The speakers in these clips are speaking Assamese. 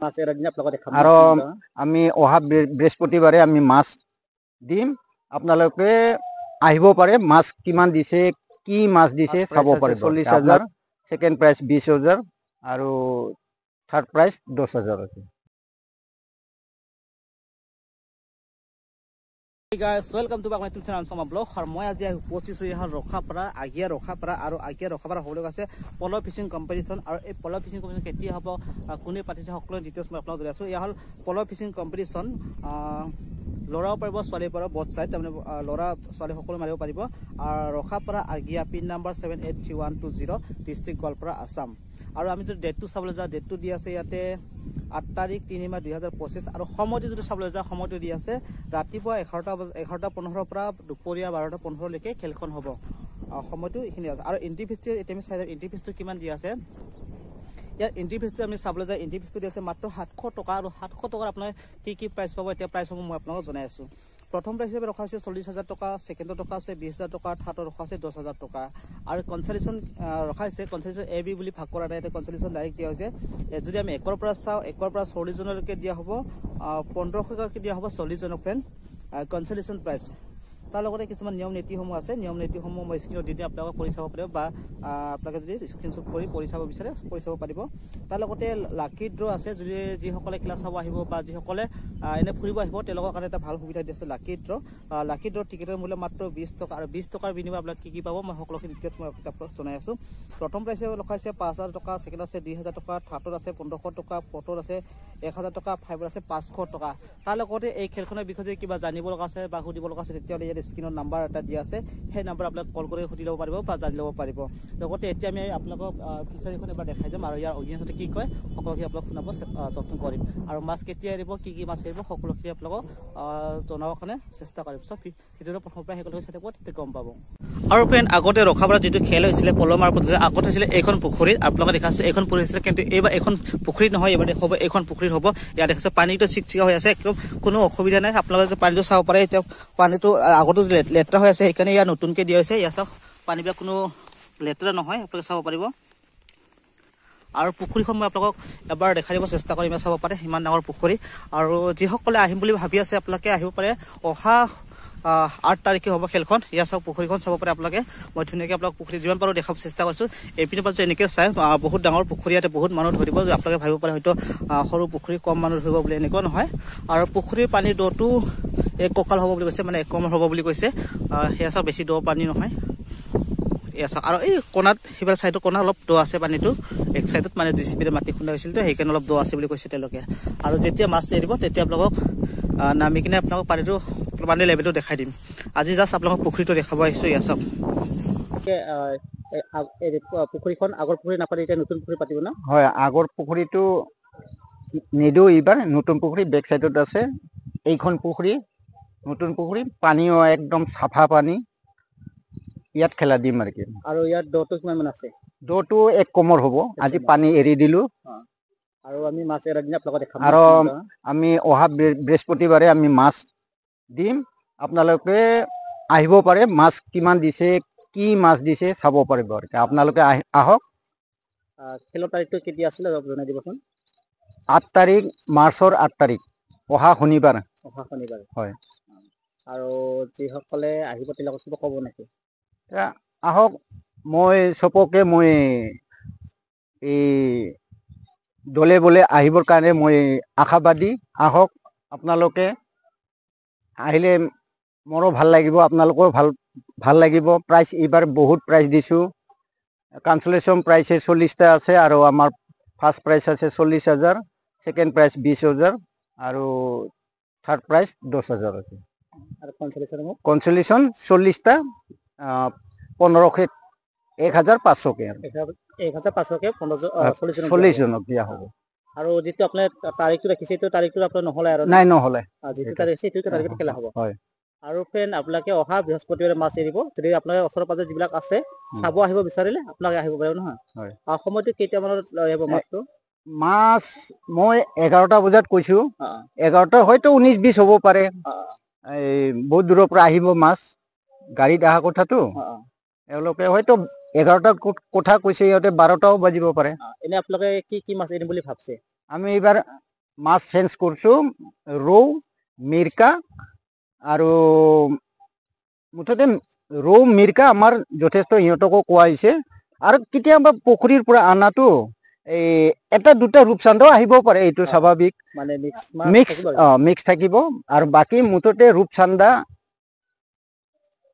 মাছেৰ একদিন আপোনালোকক দেখাম আৰু আমি অহা বৃহস্পতিবাৰে আমি মাছ দিম আপোনালোকে আহিব পাৰে মাছ কিমান দিছে কি মাছ দিছে চাব পাৰিব 40,000 সেকেন্ড প্ৰাইজ 20,000 আৰু থাৰ্ড প্ৰাইজ 10,000 আছে Hey guys, welcome to back my YouTube channel Ansama Blog. और मैं आज पहुंची यहाँ रखापरा आगिया रखापरा और आगिया रखापरा हबले আছে পল ফিশিং কম্পিটিশন আৰু এই পল ফিশিং কম্পিটিশন কেতিয়া হ'ব কোনে পাতিছে সকলো ডিটেইলছ মই আপোনাক জনাইছো ইয়া হল পল ফিশিং কম্পিটিশন লৰাও পাৰিব ছোৱালী পাৰিব বট সাইড তাৰমানে লৰা ছোৱালী সকলো মাৰিব পাৰিব আৰু ৰখাপৰা Agia pin number 783120 district Goalpara Assam আৰু আমি যদি ডেটটো চাবলৈ যাওঁ ডেটটো দি আছে ইয়াতে 8 তাৰিখ 3 মাহ 2025 আৰু সময়টো যদি চাবলৈ যাওঁ সময়টো দি আছে ৰাতিপুৱা 11:15 পৰা দুপৰীয়া 12:15 লৈকে খেলখন হ'ব সময়টো এখিনি আছে আৰু entry fees ATM side entry ফিজটো কিমান দি আছে ইয়াৰ এন্ট্ৰি ফিজটো আমি চাবলৈ যাওঁ এন্ট্ৰি ফিজটো দি আছে মাত্ৰ 700 টকা আৰু 700 টকাৰ আপোনাৰ কি প্ৰাইস পাব এতিয়া প্ৰাইসসমূহ মই আপোনাক জনাই আছো প্ৰথম প্ৰাইস হিচাপে ৰখা হৈছে 40,000 টকা সেকেন্ড টকা আছে 20,000 টকা থাৰ্ড ৰখা আছে 10,000 টকা আৰু কনসোলেশন ৰখা হৈছে কনসোলেশন এবি বুলি ভাগ কৰা নাই কনসোলেশন ডাইৰেক্ট দিয়া হৈছে যদি আমি একৰ পৰা চাও একৰ পৰা 40 জনলৈকে দিয়া হ'ব 1500 কৈ দিয়া হ'ব 40 জনক ফ্ৰেন্ড কনসোলেশন প্ৰাইস তাৰ লগতে কিছুমান নিয়ম নীতিসমূহ আছে নিয়ম নীতিসমূহ মই স্ক্ৰীনত দি আপোনালোকক কৰি চাব পাৰিব বা আপোনালোকে যদি স্ক্ৰীনশ্বট কৰি চাব বিচাৰে কৰি চাব পাৰিব তাৰ লগতে লাকি ড্ৰ আছে যদি যি সকলে ক্লাছ চাব আহিব বা যি সকলে এনে ফুৰিব আহিব তেওঁলোকৰ কাৰণে এটা ভাল সুবিধা দিছে লাকি ড্ৰ টিকেটৰ মূল্য মাত্ৰ 20 টকা আৰু 20 টকাৰ বিনিময়ত আপোনাক কি পাব মই সকলোখিনি ডিটেইলছ মই আপোনাক জনাই আছো প্ৰথম প্ৰাইস ৰখা হৈছে 5,000 টকা সেকেন্ড আছে 2,000 টকা থাৰ্ডত আছে 1500 টকা ফটোত আছে 1,000 টকা ফাইভত আছে 500 টকা তাৰ লগতে এই খেলখনৰ বিষয়ে কিবা জানিব লগা আছে বা সুধিব লগা আছে তেতিয়া স্ক্ৰীনৰ নাম্বাৰ এটা দিয়া আছে সেই নাম্বাৰ আপোনাক কল কৰি সুধি ল'ব পাৰিব বা জানি ল'ব পাৰিব লগতে এতিয়া আমি আপোনালোকক ফিচাৰীখন এবাৰ দেখাই দিম আৰু ইয়াৰ অডিয়েন্সতে কি কয় সকলোকে আপোনাক শুনাব যত্ন কৰিম আৰু মাছ কেতিয়া এৰিব কি মাছ এৰিব সকলোকে আপোনালোকক জনাবৰ কাৰণে চেষ্টা কৰিম সব ভিডিঅ'ৰ প্ৰথমৰ পৰা সকলোকে চাই থাকিব তেতিয়া গম পাব আৰু ফ্ৰেণ্ড আগতে ৰখাপৰা যিটো খেল হৈছিলে পলমাৰ প্ৰতিযোগিতা আগত হৈছিলে এইখন পুখুৰীত আপোনালোকে দেখাইছে এইখন পুখুৰী হৈছিলে কিন্তু এইবাৰ এখন পুখুৰীত নহয় এইবাৰ হ'ব এইখন পুখুৰীত হ'ব ইয়াত দেখাইছে পানীটো চিকচিকা হৈ আছে একদম কোনো অসুবিধা নাই আপোনালোকে যে পানীটো চাব পাৰে এতিয়া পানীটো আগতো লেতেৰা হৈ আছে সেইকাৰণে ইয়াৰ নতুনকৈ দিয়া হৈছে ইয়াৰ চাওক পানীবিলাক কোনো লেতেৰা নহয় আপোনালোকে চাব পাৰিব আৰু পুখুৰীখন মই আপোনালোকক এবাৰ দেখাই দিব চেষ্টা কৰিম চাব পাৰে ইমান ডাঙৰ পুখুৰী আৰু যিসকলে আহিম বুলি ভাবি আছে আপোনালোকে আহিব পাৰে অহা 8 তাৰিখে হ'ব খেলখন ইয়া চাওক পুখুৰীখন চাব পাৰে আপোনালোকে মই ধুনীয়াকৈ আপোনাক পুখুৰী যিমান পাৰো দেখাব চেষ্টা কৰিছো এইপিনৰ পৰা এনেকৈ চাই বহুত ডাঙৰ পুখুৰী ইয়াতে বহুত মানুহ ধৰিব আপোনালোকে ভাবিব পাৰে হয়তো সৰু পুখুৰী কম মানুহ ধৰিব বুলি এনেকুৱা নহয় আৰু পুখুৰীৰ পানীৰ দটো এক কঁকাল হ'ব বুলি কৈছে মানে এক কমৰ হ'ব বুলি কৈছে সেয়া চাওক বেছি দ পানী নহয় এয়া চাওক আৰু এই কোণাত সিবাৰ সাইডৰ কোণা অলপ দ আছে পানীটো এক সাইডত মানে জিচিবিৰে মাটি খুন্দা হৈছিল তো সেইকাৰণে অলপ দ আছে বুলি কৈছে তেওঁলোকে আৰু যেতিয়া মাছ এৰিব তেতিয়া আপোনালোকক নামি কিনে আপোনালোকক পানীৰ লেভেলটো দেখাই দিম আজি জাষ্ট আপোনালোকক পুখুৰীটো দেখাব আহিছো ইয়া চাওক পুখুৰীখন আগৰ পুখুৰী নাপাতি এতিয়া নতুন পুখুৰী পাতিব না হয় আগৰ পুখুৰীটো নিদো এইবাৰ নতুন পুখুৰী বেক সাইডত আছে এইখন পুখুৰী নতুন পুখুৰী পানীও একদম সাফা পানী ইয়াত খেলা দিম আৰু ইয়াত দটো কিমান আছে দটো এক কমৰ হ'ব আজি পানী এৰি দিলো আৰু আমি মাছ এৰা দিন আপোনালোকক দেখাম আৰু আমি অহা বৃহস্পতিবাৰে আমি মাছ দিম আপোনালোকে আহিব পাৰে মাছ কিমান দিছে কি মাছ দিছে চাব পাৰিব আপোনালোকে আহক খেলৰ তাৰিখটো কেতিয়া আছিল জনাই দিবচোন 8 তাৰিখ মাৰ্চৰ 8 তাৰিখ অহা শনিবাৰ হয় আৰু যিসকলে আহিব তেওঁলোকক কিবা ক'ব নেকি আহক মই চবকে মই এই দলে বলে আহিবৰ কাৰণে মই আশাবাদী আহক আপোনালোকে আহিলে মোৰো ভাল লাগিব আপোনালোকৰ ভাল লাগিব প্ৰাইজ এইবাৰ বহুত প্ৰাইজ দিছো কনসোলেশন প্ৰাইজে 40টা আছে আৰু আমাৰ ফাৰ্স্ট প্ৰাইজ আছে 40,000 সেকেন্ড প্ৰাইজ 20,000 আৰু থার্ড প্রাইজ 10,000 আছে আর কনসোলেশন 40টা 1500 1,500 কে 1,500 কে 40 জনক দিয়া হ'ব আৰু যেটো আপুনি তাৰিখটো ৰাখিছে তো তাৰিখটো আপোনাৰ নহলে আৰু নাই নহলে যেটো তাৰিখ আছে সেইটো তাৰিখত খেলা হ'ব হয় আৰু ফ্ৰেন্ড আপোনালোকে অহা বৃহস্পতিবাৰে মাছ এৰিব যদি আপোনালোকে ওচৰ পাজৰ যিবিলাক আছে চাব আহিব বিচাৰিলে আপোনালোকে আহিব পাৰিব নহয় হয় আৰু সময়টো কেতিয়া মানত আহিব মাছটো মাছ মই 11টা বজাত কৈছো 11টা হয়তো 19-20 হ'ব পাৰে এই বহুত দূৰৰ পৰা আহিব মাছ গাড়ীত আহা কথাটো এওঁলোকে হয়তো 11টা কথা কৈছে ইহঁতে 12টাও বাজিব পাৰে এনে আপোনালোকে কি মাছ এৰিম বুলি ভাবছে আমি এইবাৰ মাছ চেঞ্জ কৰিছোঁ ৰৌ মিৰ্কা আৰু মুঠতে ৰৌ মিৰ্কা আমাৰ যথেষ্ট সিহঁতকো কোৱা হৈছে আৰু কেতিয়াবা পুখুৰীৰ পৰা অনাটো এই এটা দুটা ৰূপচান্দাও আহিব পাৰে, এইটো স্বাভাৱিক, মানে মিক্স থাকিব আৰু বাকী মুঠতে ৰূপচান্দা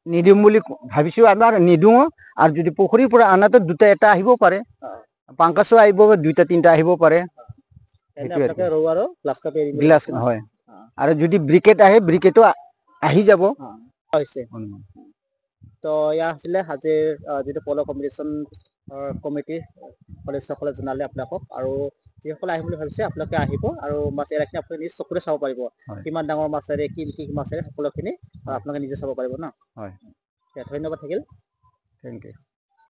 নিদিম বুলি ভাবিছোঁ আমাৰ নিদিওঁ আৰু যদি পুখুৰীৰ পৰা অনাটো দুটা এটা আহিব পাৰে, পাংকাছো আহিব, দুইটা তিনিটা আহিব পাৰে। গ্লাছ হয় আৰু যদি ব্ৰিকেট আহে ব্ৰিকেটো আহি যাব। তো এয়া আছিলে আজিৰ যিটো পল কম্পিটিশ্যন কমিটিৰ সদস্যসকলে জনালে আপোনালোকক, আৰু যিসকলে আহিম বুলি ভাবিছে আপোনালোকে আহিব আৰু মাছ এৰাখিনি আপুনি নিজ চকুৰে চাব পাৰিব, কিমান ডাঙৰ মাছেৰে কি মাছেৰে সকলোখিনি আপোনালোকে নিজে চাব পাৰিব ন। হয়, ধন্যবাদ থাকিল। Thank U.